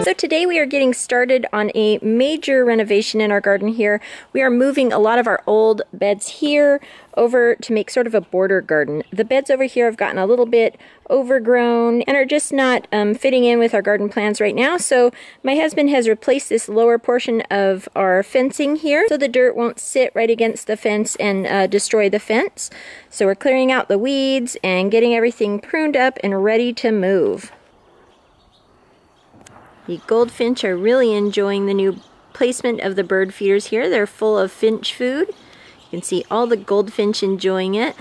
So today we are getting started on a major renovation in our garden here. We are moving a lot of our old beds here over to make sort of a border garden. The beds over here have gotten a little bit overgrown and are just not fitting in with our garden plans right now. So my husband has replaced this lower portion of our fencing here so the dirt won't sit right against the fence and destroy the fence. So we're clearing out the weeds and getting everything pruned up and ready to move. The goldfinch are really enjoying the new placement of the bird feeders here. They're full of finch food. You can see all the goldfinch enjoying it.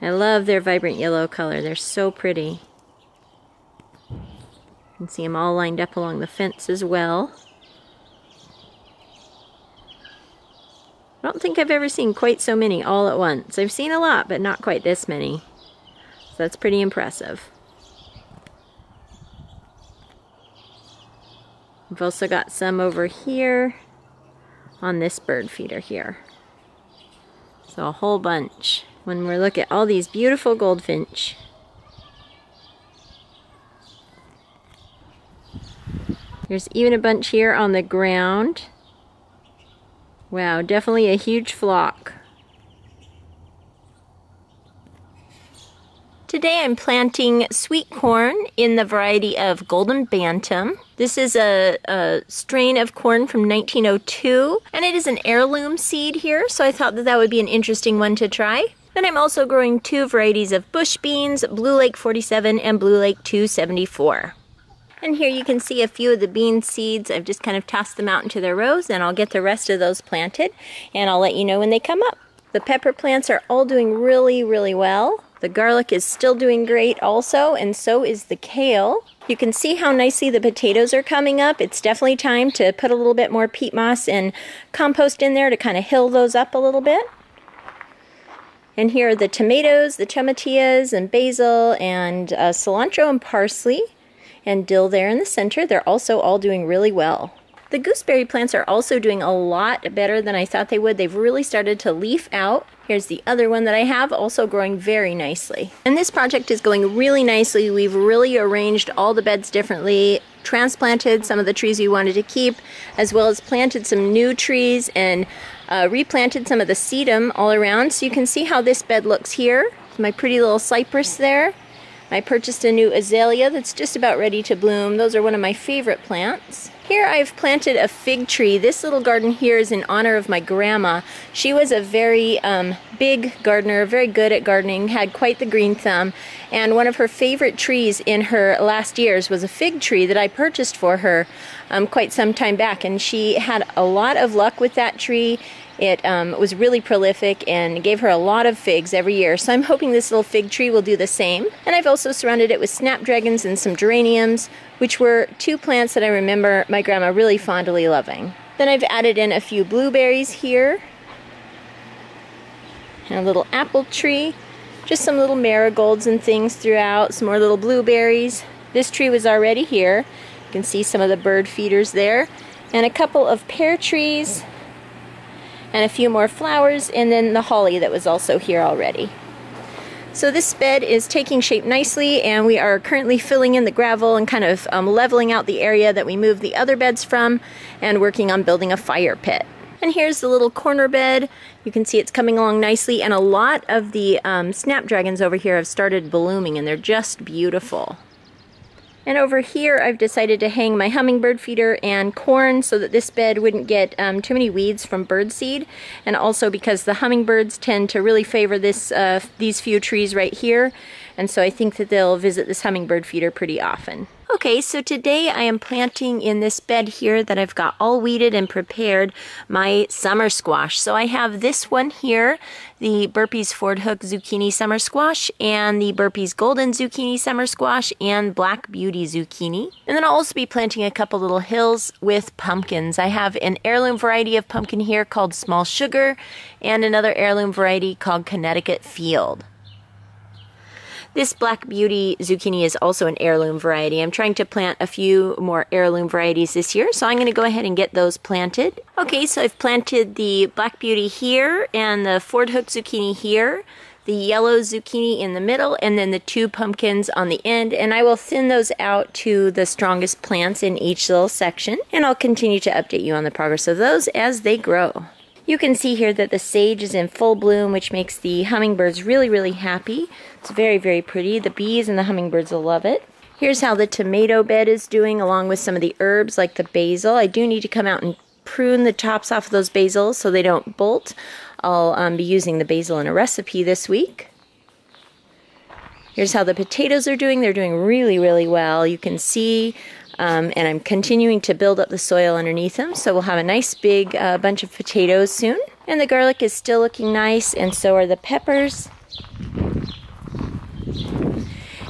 I love their vibrant yellow color. They're so pretty. You can see them all lined up along the fence as well. I don't think I've ever seen quite so many all at once. I've seen a lot, but not quite this many. So that's pretty impressive. We've also got some over here on this bird feeder here. So a whole bunch when we look at all these beautiful goldfinch. There's even a bunch here on the ground. Wow, definitely a huge flock. Today I'm planting sweet corn in the variety of Golden Bantam. This is a strain of corn from 1902, and it is an heirloom seed here, so I thought that would be an interesting one to try. Then I'm also growing two varieties of bush beans, Blue Lake 47 and Blue Lake 274. And here you can see a few of the bean seeds. I've just kind of tossed them out into their rows, and I'll get the rest of those planted, and I'll let you know when they come up. The pepper plants are all doing really, really well. The garlic is still doing great also, and so is the kale. You can see how nicely the potatoes are coming up. It's definitely time to put a little bit more peat moss and compost in there to kind of hill those up a little bit. And here are the tomatoes, the tomatillas, and basil, and cilantro and parsley. And dill there in the center. They're also all doing really well. The gooseberry plants are also doing a lot better than I thought they would. They've really started to leaf out. Here's the other one that I have, also growing very nicely. And this project is going really nicely. We've really arranged all the beds differently, transplanted some of the trees we wanted to keep, as well as planted some new trees and replanted some of the sedum all around. So you can see how this bed looks here. My pretty little cypress there. I purchased a new azalea that's just about ready to bloom. Those are one of my favorite plants. Here I've planted a fig tree. This little garden here is in honor of my grandma. She was a very big gardener, very good at gardening, had quite the green thumb, and one of her favorite trees in her last years was a fig tree that I purchased for her quite some time back, and she had a lot of luck with that tree. It was really prolific and gave her a lot of figs every year. So I'm hoping this little fig tree will do the same. And I've also surrounded it with snapdragons and some geraniums, which were two plants that I remember my grandma really fondly loving. Then I've added in a few blueberries here. And a little apple tree. Just some little marigolds and things throughout. Some more little blueberries. This tree was already here. You can see some of the bird feeders there. And a couple of pear trees. And a few more flowers, and then the holly that was also here already. So this bed is taking shape nicely, and we are currently filling in the gravel and kind of leveling out the area that we moved the other beds from, and working on building a fire pit. And here's the little corner bed. You can see it's coming along nicely, and a lot of the snapdragons over here have started blooming, and they're just beautiful. And over here I've decided to hang my hummingbird feeder and corn so that this bed wouldn't get too many weeds from birdseed, and also because the hummingbirds tend to really favor these few trees right here, and so I think that they'll visit this hummingbird feeder pretty often. Okay, so today I am planting in this bed here that I've got all weeded and prepared my summer squash. So I have this one here, the Burpee's Ford Hook Zucchini Summer Squash, and the Burpee's Golden Zucchini Summer Squash, and Black Beauty Zucchini. And then I'll also be planting a couple little hills with pumpkins. I have an heirloom variety of pumpkin here called Small Sugar, and another heirloom variety called Connecticut Field. This Black Beauty zucchini is also an heirloom variety. I'm trying to plant a few more heirloom varieties this year, so I'm going to go ahead and get those planted. Okay, so I've planted the Black Beauty here and the Ford Hook zucchini here, the yellow zucchini in the middle, and then the 2 pumpkins on the end, and I will thin those out to the strongest plants in each little section, and I'll continue to update you on the progress of those as they grow. You can see here that the sage is in full bloom, which makes the hummingbirds really, really happy. It's very, very pretty. The bees and the hummingbirds will love it. Here's how the tomato bed is doing, along with some of the herbs like the basil. I do need to come out and prune the tops off of those basils so they don't bolt. I'll be using the basil in a recipe this week. Here's how the potatoes are doing. They're doing really, really well. You can see, and I'm continuing to build up the soil underneath them, so we'll have a nice big bunch of potatoes soon. And the garlic is still looking nice, and so are the peppers.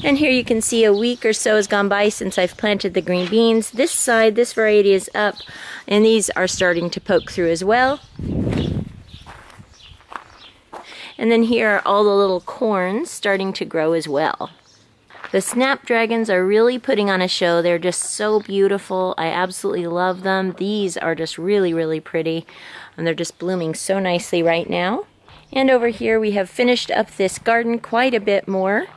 And here you can see a week or so has gone by since I've planted the green beans. This side, this variety is up, and these are starting to poke through as well. And then here are all the little corns starting to grow as well. The snapdragons are really putting on a show. They're just so beautiful. I absolutely love them. These are just really, really pretty. And they're just blooming so nicely right now. And over here we have finished up this garden quite a bit more.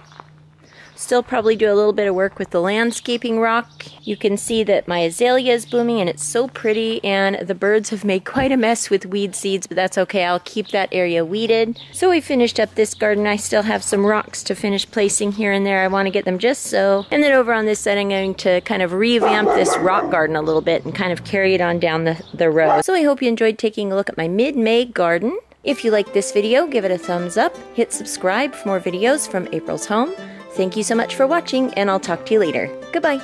Still probably do a little bit of work with the landscaping rock. You can see that my azalea is blooming and it's so pretty, and the birds have made quite a mess with weed seeds, but that's okay. I'll keep that area weeded. So we finished up this garden. I still have some rocks to finish placing here and there. I want to get them just so. And then over on this side I'm going to kind of revamp this rock garden a little bit and kind of carry it on down the row. So I hope you enjoyed taking a look at my mid-May garden. If you liked this video, give it a thumbs up. Hit subscribe for more videos from April's Home. Thank you so much for watching, and I'll talk to you later. Goodbye.